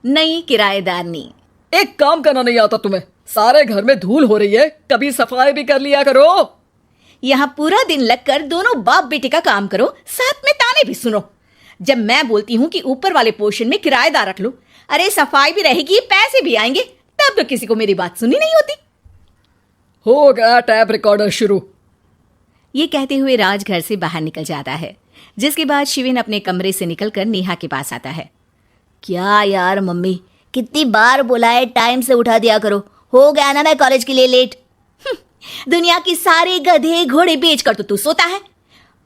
नई किराएदारनी। एक काम करना नहीं आता तुम्हें? सारे घर में धूल हो रही है, कभी सफाई भी कर लिया करो। यहाँ पूरा दिन लगकर दोनों बाप बेटे का काम करो, साथ में ताने भी सुनो। जब मैं बोलती हूँ कि ऊपर वाले पोर्शन में किराएदार रख लो, अरे सफाई भी रहेगी, पैसे भी आएंगे, तब तो किसी को मेरी बात सुनी नहीं होती। हो गया टैप रिकॉर्डर शुरू। ये कहते हुए राज घर से बाहर निकल जाता है, जिसके बाद शिविन अपने कमरे से निकलकर नेहा के पास आता है। क्या यार मम्मी, कितनी बार बोला है टाइम से उठा दिया करो, हो गया ना मैं कॉलेज के लिए लेट। दुनिया की सारे गधे घोड़े बेचकर तो तू सोता है,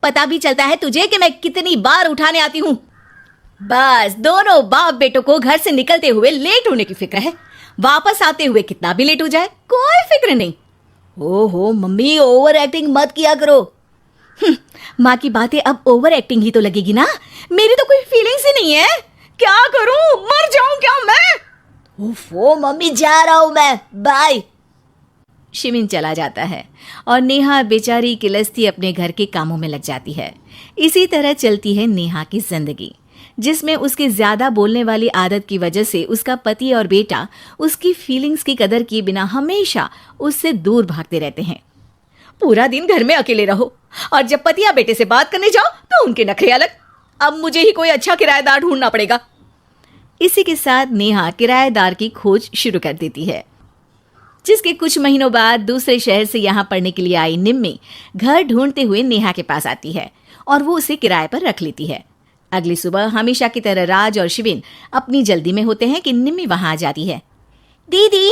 पता भी चलता है तुझे कि मैं कितनी बार उठाने आती हूँ। बस दोनों बाप बेटों को घर से निकलते हुए लेट होने की फिक्र है, वापस आते हुए कितना भी लेट हो जाए कोई फिक्र नहीं। ओहो मम्मी, ओवर एक्टिंग मत किया करो। माँ की बातें अब ओवर एक्टिंग ही तो लगेगी ना, मेरी तो कोई फीलिंग्स ही नहीं है। क्या करूं, मर जाऊं क्या मैं? ओफो मम्मी, जा रहा हूं मैं, बाय। शिविन चला जाता है और नेहा बेचारी किलस्ती अपने घर के कामों में लग जाती है। इसी तरह चलती है नेहा की जिंदगी, जिसमें उसके ज्यादा बोलने वाली आदत की वजह से उसका पति और बेटा उसकी फीलिंग्स की कदर किए बिना हमेशा उससे दूर भागते रहते हैं। पूरा दिन घर में अकेले रहो और जब पति या बेटे से बात करने जाओ तो उनके नखरे अलग। अब मुझे ही कोई अच्छा किराएदार ढूंढना पड़ेगा। इसी के साथ नेहा किराएदार की खोज शुरू कर देती है, जिसके कुछ महीनों बाद दूसरे शहर से यहाँ पढ़ने के लिए आई निम्मी घर ढूंढते हुए नेहा के पास आती है और वो उसे किराए पर रख लेती है। अगली सुबह हमेशा की तरह राज और शिविन अपनी जल्दी में होते हैं कि निम्मी वहां आ जाती है। दीदी,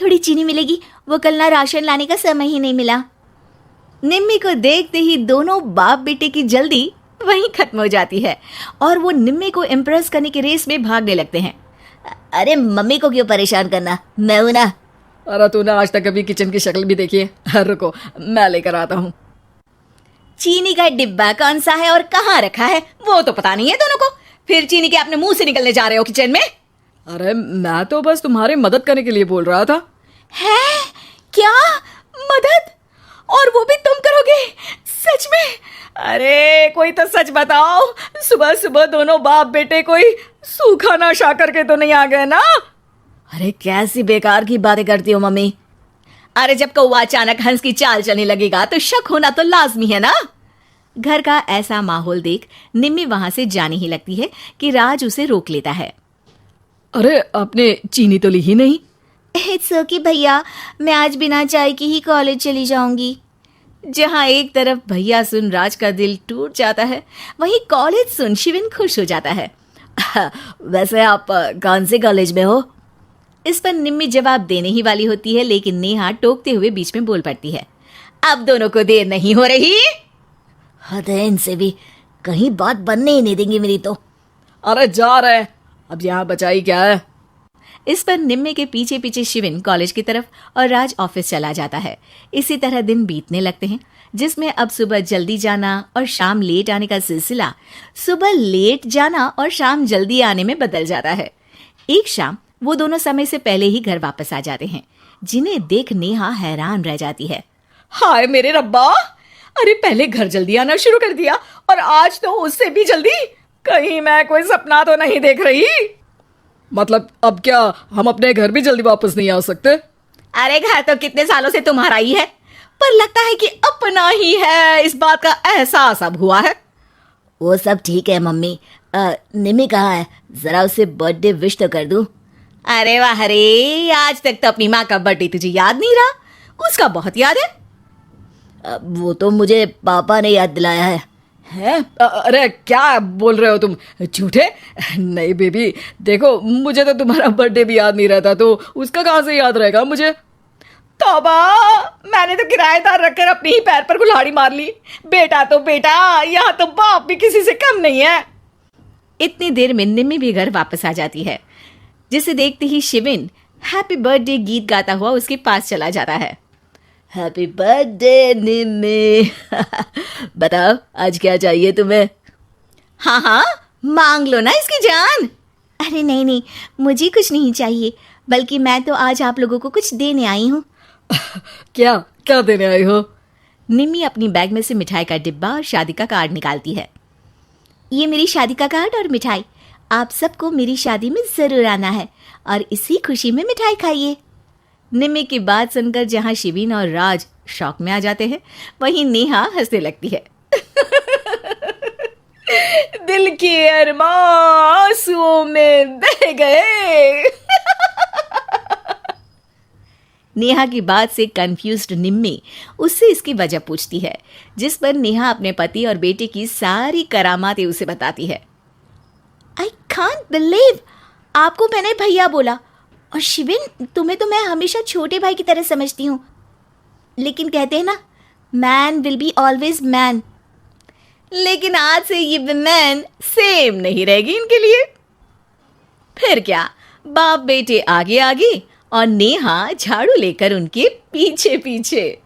थोड़ी चीनी मिलेगी, वो कल ना राशन लाने का समय ही नहीं मिला। निम्मी को देखते ही दोनों बाप बेटे की जल्दी वहीं खत्म हो जाती है और वो निम्मी को इम्प्रेस करने की रेस में भागने लगते हैं। अरे मम्मी को क्यों परेशान करना, मैं हूं ना। अरे तूने आज तक कभी किचन की शक्ल भी देखी है? रुको मैं लेकर आता हूँ। चीनी का डिब्बा कौन सा है और कहाँ रखा है वो तो पता नहीं है दोनों को, फिर चीनी के अपने मुंह से निकलने जा रहे हो किचन में। अरे मैं तो बस तुम्हारी मदद करने के लिए बोल रहा था। है क्या मदद? और वो भी तुम करोगे? सच में? अरे कोई तो सच बताओ, सुबह सुबह दोनों बाप बेटे कोई सूखा नशा करके तो नहीं आ गए ना? अरे कैसी बेकार की बातें करती हो मम्मी। अरे जब कौवा अचानक हंस की चाल चलने लगेगा तो शक होना तो लाजमी है ना। घर का ऐसा माहौल देख निम्मी वहां से जाने ही लगती है कि राज उसे रोक लेता है। अरे आपने चीनी तो ली ही नहीं? इट्स ओके भैया, मैं आज बिना चाय की ही कॉलेज चली जाऊंगी। जहां एक तरफ भैया सुन राज का दिल टूट जाता है, वहीं कॉलेज सुन शिविन खुश हो जाता है। वैसे आप कौन से कॉलेज में हो? इस पर निम्मी जवाब देने ही वाली होती है, लेकिन नेहा टोकते हुए बीच में बोल पड़ती है। अब दोनों को देर नहीं हो रही। हद है इनसे भी, कहीं बात बनने ही नहीं देंगी मेरी तो। अरे जा रहे, अब यहाँ बचाई क्या है? इस पर निम्मी के पीछे पीछे शिविन कॉलेज की तरफ और राज ऑफिस चला जाता है। इसी तरह दिन बीतने लगते हैं, जिसमें अब सुबह जल्दी जाना और शाम लेट आने का सिलसिला सुबह लेट जाना और शाम जल्दी आने में बदल जाता है। एक शाम वो दोनों समय से पहले ही घर वापस आ जाते हैं, जिन्हें देख नेहा हैरान रह जाती है। हाय मेरे रब्बा, अरे पहले घर जल्दी आना शुरू कर दिया और आज तो उससे भी जल्दी। कहीं मैं कोई सपना तो नहीं देख रही? मतलब अब क्या हम अपने घर भी जल्दी वापस नहीं आ सकते? अरे घर तो कितने सालों से तुम्हारा ही है, पर लगता है कि अपना ही है, इस बात का एहसास अब हुआ है। वो सब ठीक है मम्मी, निम्मी कहाँ है? जरा उसे बर्थडे विश तो कर दूं। अरे वाह रे, आज तक तो अपनी माँ का बर्थडे तुझे याद नहीं रहा, उसका बहुत याद है। वो तो मुझे पापा ने याद दिलाया है। अरे क्या बोल रहे हो तुम, झूठे? नहीं बेबी, देखो मुझे तो तुम्हारा बर्थडे भी याद नहीं रहता, तो उसका कहाँ से याद रहेगा मुझे? तौबा, मैंने तो किराएदार रखकर अपने ही पैर पर कुल्हाड़ी मार ली। बेटा तो बेटा, यहाँ तो बाप भी किसी से कम नहीं है। इतनी देर में निम्मी भी घर वापस आ जाती है, जिसे देखते ही शिविन हैप्पी बर्थडे गीत गाता हुआ उसके पास चला जाता है। हैप्पी बर्थडे निम्मी। बताओ आज क्या चाहिए तुम्हें? हाँ हाँ मांग लो ना इसकी जान। अरे नहीं नहीं, मुझे कुछ नहीं चाहिए, बल्कि मैं तो आज आप लोगों को कुछ देने आई हूँ। क्या क्या देने आई हो? निम्मी अपनी बैग में से मिठाई का डिब्बा और शादी का कार्ड निकालती है। ये मेरी शादी का कार्ड और मिठाई, आप सबको मेरी शादी में जरूर आना है और इसी खुशी में मिठाई खाइए। निम्मी की बात सुनकर जहां शिवीन और राज शौक में आ जाते हैं, वहीं नेहा हंसने लगती है। दिल के अरमां आंसुओं में बह गए। नेहा की बात से कंफ्यूज्ड निम्मी उससे इसकी वजह पूछती है, जिस पर नेहा अपने पति और बेटे की सारी करामातें उसे बताती है। आई कांट बिलीव आपको मैंने भैया बोला, और शिविन तुम्हें तो मैं हमेशा छोटे भाई की तरह समझती हूँ, लेकिन कहते हैं ना man will be always man. लेकिन आज से ये वुमेन सेम नहीं रहेगी इनके लिए। फिर क्या, बाप बेटे आगे आगे और नेहा झाड़ू लेकर उनके पीछे पीछे।